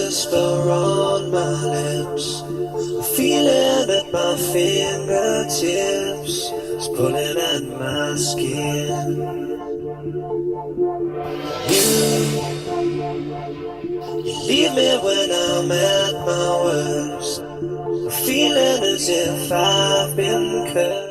whisper on my lips, a feeling at my fingertips is pulling at my skin. You leave me when I'm at my worst, a feeling as if I've been cursed.